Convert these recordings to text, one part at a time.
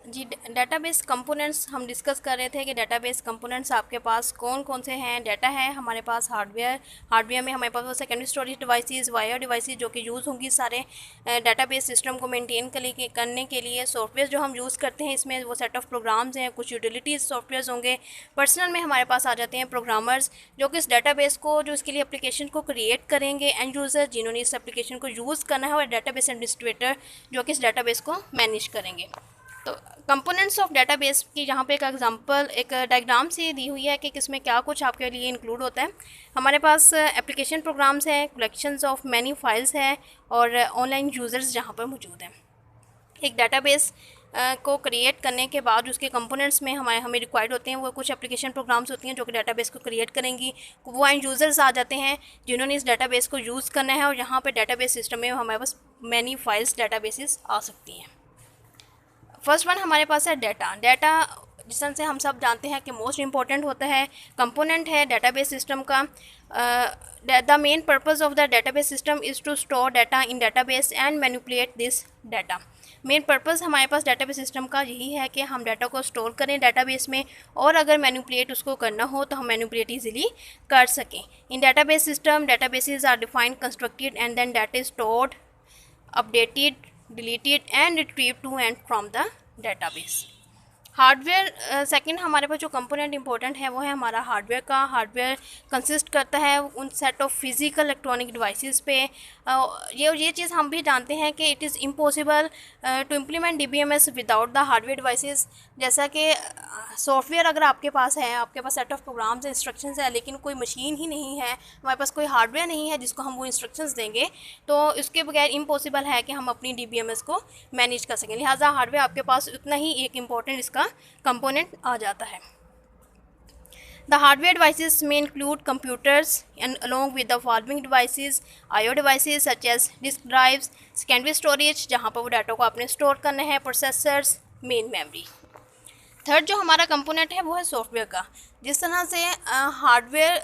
जी, database components हम discuss कर रहे थे कि डेटाबेस कंपोनेंट्स आपके पास कौन कौन से हैं। डाटा है हमारे पास हार्डवेयर में हमारे पास वो secondary storage devices, wire devices जो कि यूज़ होंगी सारे डेटाबेस सिस्टम को मेंटेन करने के लिए। सॉफ्टवेयर जो हम यूज़ करते हैं इसमें वो सेट ऑफ प्रोग्राम्स हैं, कुछ यूटिलिटीज़ सॉफ्टवेयर होंगे। पर्सनल में हमारे पास आ जाते हैं प्रोग्रामर्स जो कि इस डेटाबेस को, जो इसके लिए एप्लीकेशन को क्रिएट करेंगे, एंड यूज़र जिन्होंने इस एप्लीकेशन को यूज़ करना है, और डेटाबेस एडमिनिस्ट्रेटर जो कि इस डेटाबेस को मैनेज करेंगे। तो कंपोनेंट्स ऑफ डेटाबेस की यहाँ पे एक एग्जांपल, एक डायग्राम से दी हुई है कि किसमें क्या कुछ आपके लिए इंक्लूड होता है। हमारे पास एप्लीकेशन प्रोग्राम्स हैं, कलेक्शंस ऑफ मैनी फाइल्स हैं, और ऑनलाइन यूज़र्स जहाँ पर मौजूद हैं। एक डेटाबेस को क्रिएट करने के बाद उसके कंपोनेंट्स में हमें रिक्वायर्ड होते हैं वो कुछ एप्लीकेशन प्रोग्राम्स होती हैं जो कि डेटाबेस को क्रिएट करेंगी। वो एंड यूज़र्स आ जाते हैं जिन्होंने इस डेटाबेस को यूज़ करना है, और यहाँ पर डेटाबेस सिस्टम में हमारे पास मैनी फाइल्स डेटाबेसेस आ सकती हैं। फर्स्ट वन हमारे पास है डाटा जिस तरह से हम सब जानते हैं कि मोस्ट इम्पॉर्टेंट होता है, कंपोनेंट है डेटाबेस सिस्टम का। The main purpose of the database system is to store data in database and manipulate this data. Main purpose हमारे पास डेटाबेस सिस्टम का यही है कि हम डाटा को स्टोर करें डेटाबेस में, और अगर मैनिपुलेट उसको करना हो तो हम मैनिपुलेट इजीली कर सकें। In database system databases are defined, constructed and then data is stored, updated, deleted and retrieved to and from the database। Hardware second हमारे पास जो कंपोनेंट इंपॉर्टेंट है वो है हमारा हार्डवेयर का। हार्डवेयर कंसिस्ट करता है उन set of physical electronic devices पे। ये चीज़ हम भी जानते हैं कि it is impossible to implement DBMS without the hardware devices. जैसा कि सॉफ्टवेयर अगर आपके पास है, आपके पास सेट ऑफ प्रोग्राम्स इंस्ट्रक्शंस है, लेकिन कोई मशीन ही नहीं है, हमारे पास कोई हार्डवेयर नहीं है जिसको हम वो इंस्ट्रक्शंस देंगे, तो इसके बगैर इम्पॉसिबल है कि हम अपनी डीबीएमएस को मैनेज कर सकें। लिहाजा हार्डवेयर आपके पास उतना ही एक इम्पॉर्टेंट इसका कंपोनेंट आ जाता है। The hardware devices may include computers and along with the following devices, I/O devices such as disk drives, secondary storage जहाँ पर वो डाटा को आपने स्टोर करना है, प्रोसेसर्स, मेन मेमोरी। थर्ड जो हमारा कंपोनेंट है वो है सॉफ्टवेयर का। जिस तरह से हार्डवेयर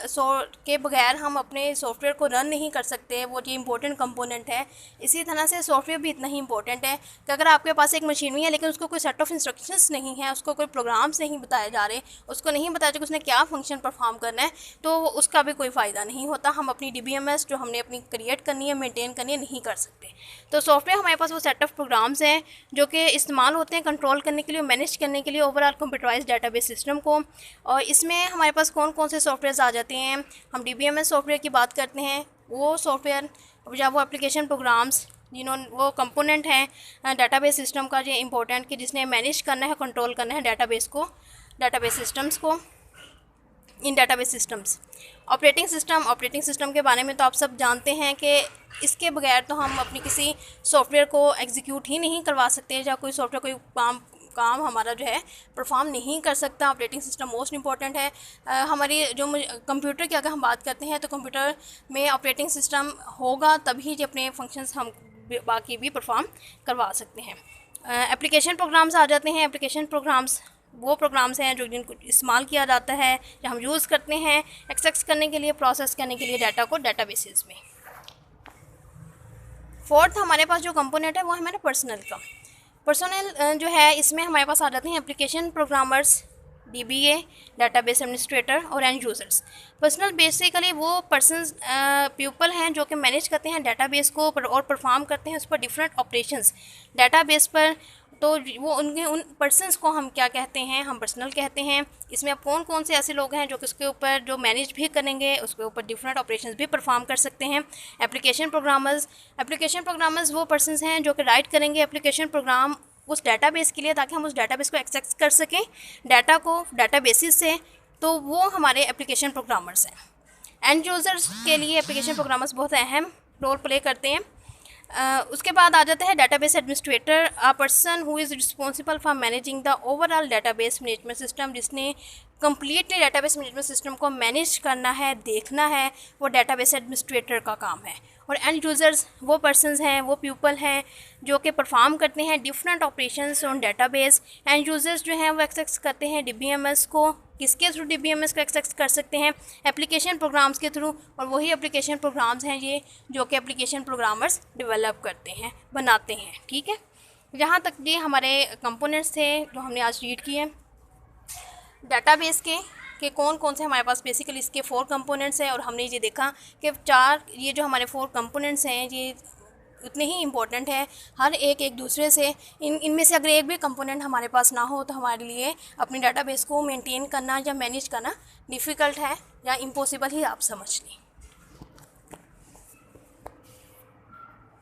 के बगैर हम अपने सॉफ्टवेयर को रन नहीं कर सकते, वो ये इंपॉर्टेंट कंपोनेंट है, इसी तरह से सॉफ्टवेयर भी इतना ही इंपॉर्टेंट है कि अगर आपके पास एक मशीनरी है लेकिन उसको कोई सेट ऑफ इंस्ट्रक्शंस नहीं है, उसको कोई प्रोग्राम्स नहीं बताए जा रहे, उसको नहीं बताया कि उसने क्या फंक्शन परफॉर्म करना है, तो उसका भी कोई फ़ायदा नहीं होता। हम अपनी डीबीएमएस जो हमने अपनी क्रिएट करनी है, मेनटेन करनी है, नहीं कर सकते। तो सॉफ्टवेयर हमारे पास वो सेट ऑफ प्रोग्राम्स हैं जो कि इस्तेमाल होते हैं कंट्रोल करने के लिए, मैनेज करने के लिए ओवरऑल कंप्यूटराइज्ड डेटाबेस सिस्टम को। और इसमें हमारे पास कौन कौन से सॉफ्टवेयर आ जाते हैं। हम डीबीएमएस सॉफ्टवेयर की बात करते हैं, वो सॉफ्टवेयर या वो एप्लीकेशन प्रोग्राम्स जिन्होंने वो कंपोनेंट हैं डेटाबेस सिस्टम का, जो इंपॉर्टेंट कि जिसने मैनेज करना है, कंट्रोल करना है डेटाबेस को, डेटाबेस सिस्टम्स को इन डेटाबेस सिस्टम्स। ऑपरेटिंग सिस्टम के बारे में तो आप सब जानते हैं कि इसके बगैर तो हम अपनी किसी सॉफ्टवेयर को एग्जीक्यूट ही नहीं करवा सकते, या कोई सॉफ्टवेयर कोई काम हमारा जो है परफॉर्म नहीं कर सकता। ऑपरेटिंग सिस्टम मोस्ट इंपॉर्टेंट है। हमारी जो कंप्यूटर की अगर हम बात करते हैं तो कंप्यूटर में ऑपरेटिंग सिस्टम होगा तभी जो अपने फंक्शंस हम बाकी भी परफॉर्म करवा सकते हैं। एप्लीकेशन प्रोग्राम्स आ जाते हैं। एप्लीकेशन प्रोग्राम्स वो प्रोग्राम्स हैं जो जिनको इस्तेमाल किया जाता है, जो हम यूज़ करते हैं एक्सेस करने के लिए, प्रोसेस करने के लिए डाटा को डेटाबेसेस में। फोर्थ हमारे पास जो कंपोनेंट है वो है हमारा पर्सनल का। पर्सनल जो है इसमें हमारे पास आ जाते हैं application programmers, dBA, database administrator और एंड यूज़र्स। पर्सनल बेसिकली वो पर्सनस पीपल हैं जो कि मैनेज करते हैं डेटाबेस को और परफॉर्म करते हैं उस पर डिफरेंट ऑपरेशंस डेटाबेस पर। तो वो उन पर्सनस को हम क्या कहते हैं, हम पर्सनल कहते हैं। इसमें अब कौन कौन से ऐसे लोग हैं जो किसके ऊपर जो मैनेज भी करेंगे, उसके ऊपर डिफरेंट ऑपरेशंस भी परफॉर्म कर सकते हैं। एप्लीकेशन प्रोग्रामर्स वो पर्सनस हैं जो कि राइट करेंगे एप्लीकेशन प्रोग्राम उस डेटाबेस के लिए ताकि हम उस डेटाबेस को एक्सेस कर सकें डाटा को डेटाबेसिस से, तो वो हमारे एप्लीकेशन प्रोग्रामर्स हैं। एंड यूज़र्स के लिए एप्लीकेशन प्रोग्रामर्स बहुत अहम रोल प्ले करते हैं। उसके बाद आ जाता है database administrator, a person who is responsible for managing the overall database management system, जिसने कम्प्लीटली डेटाबेस मैनेजमेंट सिस्टम को मैनेज करना है, देखना है, वो डेटाबेस एडमिनिस्ट्रेटर का काम है। और एंड यूज़र्स वो पर्सनस हैं, वो पीपल हैं जो कि परफॉर्म करते हैं different operations on database. End users जो हैं वो एक्सेस करते हैं डीबीएमएस को, किसके थ्रू डीबीएमएस को एक्सेस कर सकते हैं, एप्लीकेशन प्रोग्राम्स के थ्रू। और वही एप्लीकेशन प्रोग्राम्स हैं ये जो कि एप्लीकेशन प्रोग्रामर्स डेवलप करते हैं, बनाते हैं। ठीक है, यहाँ तक ये हमारे कंपोनेंट्स थे जो हमने आज रीड किए डाटाबेस के कौन कौन से हमारे पास बेसिकली इसके 4 कंपोनेंट्स हैं, और हमने ये देखा कि ये जो हमारे 4 कंपोनेंट्स हैं ये उतने ही इम्पोर्टेंट है, हर एक दूसरे से। इनमें से अगर एक भी कंपोनेंट हमारे पास ना हो तो हमारे लिए अपनी डाटाबेस को मेंटेन करना या मैनेज करना डिफ़िकल्ट है या इम्पॉसिबल ही आप समझ लें।